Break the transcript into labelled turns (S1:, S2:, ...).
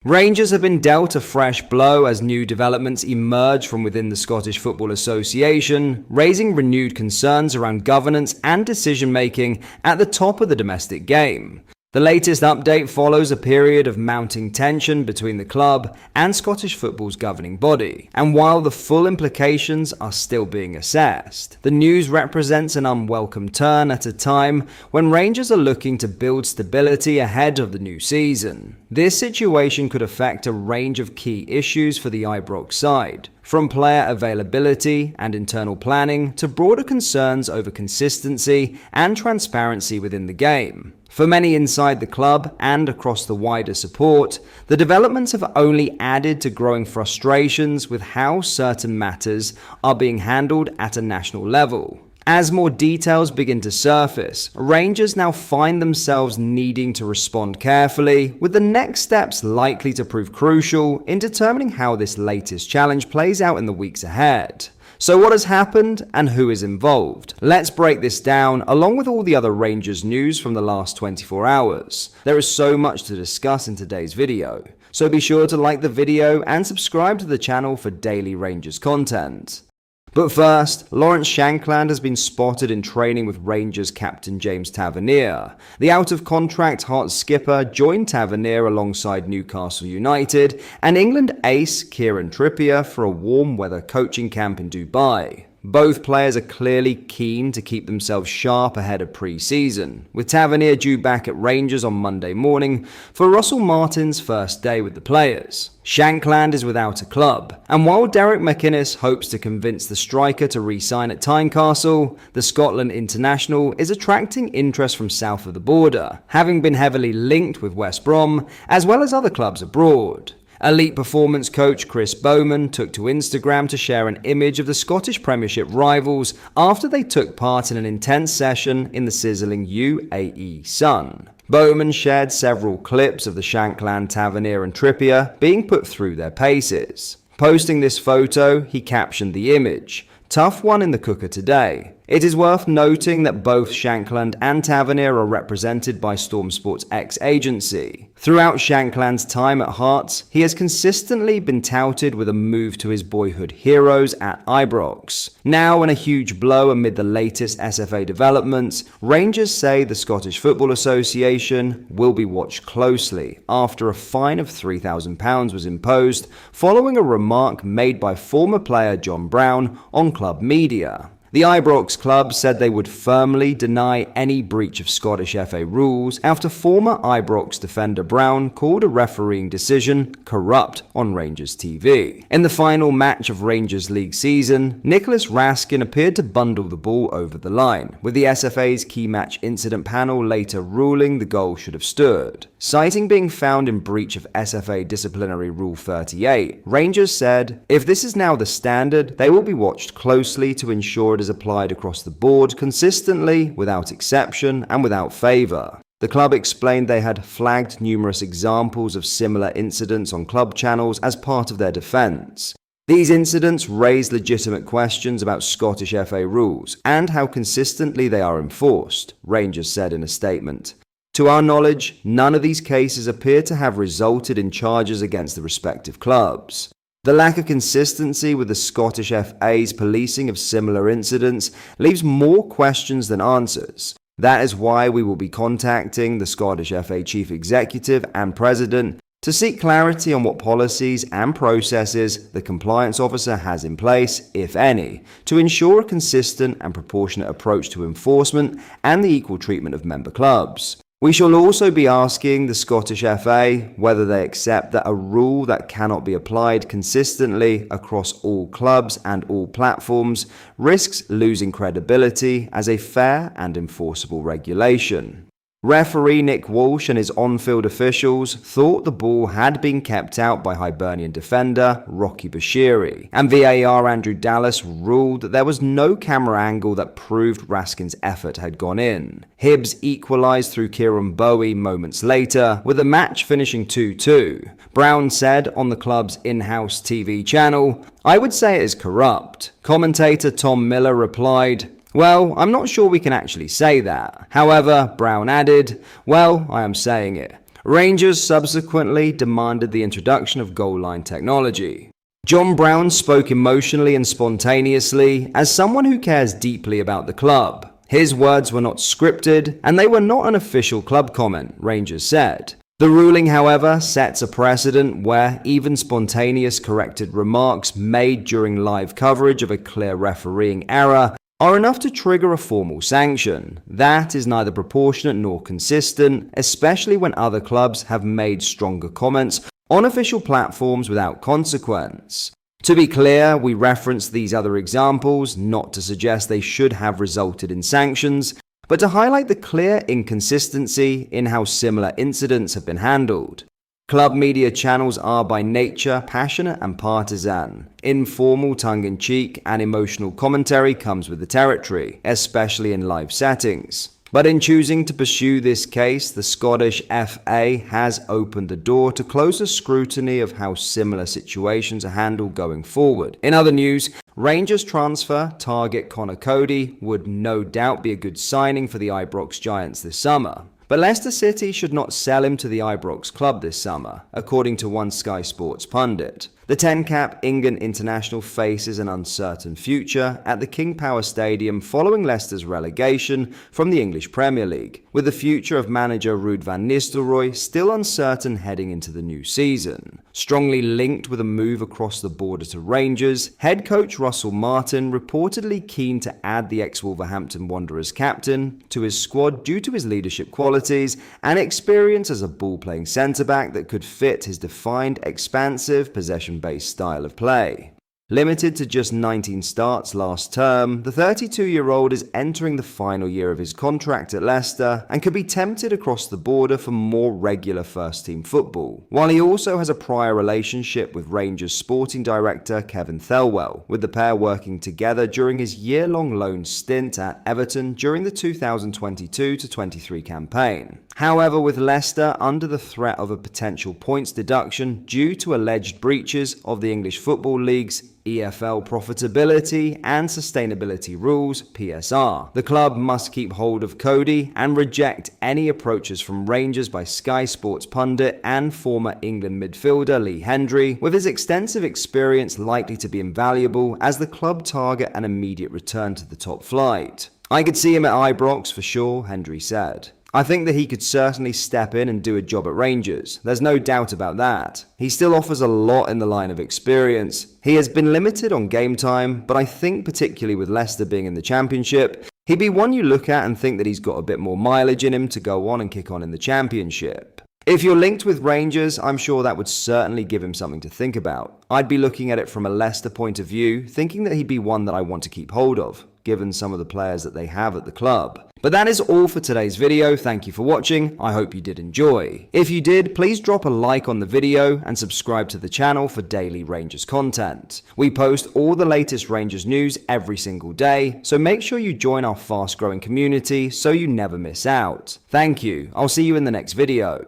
S1: Rangers have been dealt a fresh blow as new developments emerge from within the Scottish Football Association, raising renewed concerns around governance and decision-making at the top of the domestic game. The latest update follows a period of mounting tension between the club and Scottish football's governing body, and while the full implications are still being assessed, the news represents an unwelcome turn at a time when Rangers are looking to build stability ahead of the new season. This situation could affect a range of key issues for the Ibrox side, from player availability and internal planning to broader concerns over consistency and transparency within the game. For many inside the club and across the wider support, the developments have only added to growing frustrations with how certain matters are being handled at a national level. As more details begin to surface, Rangers now find themselves needing to respond carefully, with the next steps likely to prove crucial in determining how this latest challenge plays out in the weeks ahead. So what has happened and who is involved? Let's break this down along with all the other Rangers news from the last 24 hours. There is so much to discuss in today's video, so be sure to like the video and subscribe to the channel for daily Rangers content. But first, Lawrence Shankland has been spotted in training with Rangers captain James Tavernier. The out-of-contract Hearts skipper joined Tavernier alongside Newcastle United and England ace Kieran Trippier for a warm-weather coaching camp in Dubai. Both players are clearly keen to keep themselves sharp ahead of pre-season, with Tavernier due back at Rangers on Monday morning for Russell Martin's first day with the players. Shankland is without a club, and while Derek McInnes hopes to convince the striker to re-sign at Tynecastle, the Scotland international is attracting interest from south of the border, having been heavily linked with West Brom, as well as other clubs abroad. Elite performance coach Chris Bowman took to Instagram to share an image of the Scottish Premiership rivals after they took part in an intense session in the sizzling UAE sun. Bowman shared several clips of the Shankland, Tavernier and Trippier being put through their paces. Posting this photo, he captioned the image, "Tough one in the cooker today." It is worth noting that both Shankland and Tavernier are represented by Storm Sports X-Agency. Throughout Shankland's time at Hearts, he has consistently been touted with a move to his boyhood heroes at Ibrox. Now, in a huge blow amid the latest SFA developments, Rangers say the Scottish Football Association will be watched closely after a fine of £3,000 was imposed following a remark made by former player John Brown on club media. The Ibrox club said they would firmly deny any breach of Scottish FA rules after former Ibrox defender Brown called a refereeing decision corrupt on Rangers TV. In the final match of Rangers League season, Nicholas Raskin appeared to bundle the ball over the line, with the SFA's key match incident panel later ruling the goal should have stood. Citing being found in breach of SFA Disciplinary Rule 38, Rangers said, "If this is now the standard, they will be watched closely to ensure it is applied across the board consistently, without exception and without favour." The club explained they had flagged numerous examples of similar incidents on club channels as part of their defence. These incidents raised legitimate questions about Scottish FA rules and how consistently they are enforced, Rangers said in a statement. To our knowledge, none of these cases appear to have resulted in charges against the respective clubs. The lack of consistency with the Scottish FA's policing of similar incidents leaves more questions than answers. That is why we will be contacting the Scottish FA Chief Executive and President to seek clarity on what policies and processes the compliance officer has in place, if any, to ensure a consistent and proportionate approach to enforcement and the equal treatment of member clubs. We shall also be asking the Scottish FA whether they accept that a rule that cannot be applied consistently across all clubs and all platforms risks losing credibility as a fair and enforceable regulation. Referee Nick Walsh and his on-field officials thought the ball had been kept out by Hibernian defender Rocky Bashiri, and VAR Andrew Dallas ruled that there was no camera angle that proved Raskin's effort had gone in. Hibs equalised through Kieran Bowie moments later, with the match finishing 2-2. Brown said on the club's in-house TV channel, "I would say it is corrupt." Commentator Tom Miller replied, "Well, I'm not sure we can actually say that." However, Brown added, "Well, I am saying it. Rangers subsequently demanded the introduction of goal line technology. John Brown spoke emotionally and spontaneously as someone who cares deeply about the club. His words were not scripted, and they were not an official club comment, Rangers said. The ruling, however, sets a precedent where even spontaneous corrected remarks made during live coverage of a clear refereeing error are enough to trigger a formal sanction. That is neither proportionate nor consistent, especially when other clubs have made stronger comments on official platforms without consequence. To be clear, we reference these other examples not to suggest they should have resulted in sanctions, but to highlight the clear inconsistency in how similar incidents have been handled. Club media channels are by nature passionate and partisan. Informal, tongue-in-cheek, and emotional commentary comes with the territory, especially in live settings. But in choosing to pursue this case, the Scottish FA has opened the door to closer scrutiny of how similar situations are handled going forward. In other news, Rangers transfer target Conor Coady would no doubt be a good signing for the Ibrox Giants this summer. But Leicester City should not sell him to the Ibrox club this summer, according to one Sky Sports pundit. The 10-cap England international faces an uncertain future at the King Power Stadium following Leicester's relegation from the English Premier League, with the future of manager Ruud van Nistelrooy still uncertain heading into the new season. Strongly linked with a move across the border to Rangers, head coach Russell Martin reportedly keen to add the ex-Wolverhampton Wanderers captain to his squad due to his leadership qualities and experience as a ball-playing centre-back that could fit his defined, expansive, possession-based style of play. Limited to just 19 starts last term, the 32-year-old is entering the final year of his contract at Leicester and could be tempted across the border for more regular first-team football, while he also has a prior relationship with Rangers sporting director Kevin Thelwell, with the pair working together during his year-long loan stint at Everton during the 2022-23 campaign. However, with Leicester under the threat of a potential points deduction due to alleged breaches of the English Football League's EFL profitability and sustainability rules (PSR), the club must keep hold of Coady and reject any approaches from Rangers by Sky Sports pundit and former England midfielder Lee Hendry, with his extensive experience likely to be invaluable as the club target an immediate return to the top flight. "I could see him at Ibrox for sure," Hendry said. "I think that he could certainly step in and do a job at Rangers. There's no doubt about that. He still offers a lot in the line of experience. He has been limited on game time, but I think particularly with Leicester being in the Championship, he'd be one you look at and think that he's got a bit more mileage in him to go on and kick on in the Championship. If you're linked with Rangers, I'm sure that would certainly give him something to think about. I'd be looking at it from a Leicester point of view, thinking that he'd be one that I want to keep hold of, given some of the players that they have at the club." But that is all for today's video. Thank you for watching. I hope you did enjoy. If you did, please drop a like on the video and subscribe to the channel for daily Rangers content. We post all the latest Rangers news every single day, so make sure you join our fast-growing community so you never miss out. Thank you. I'll see you in the next video.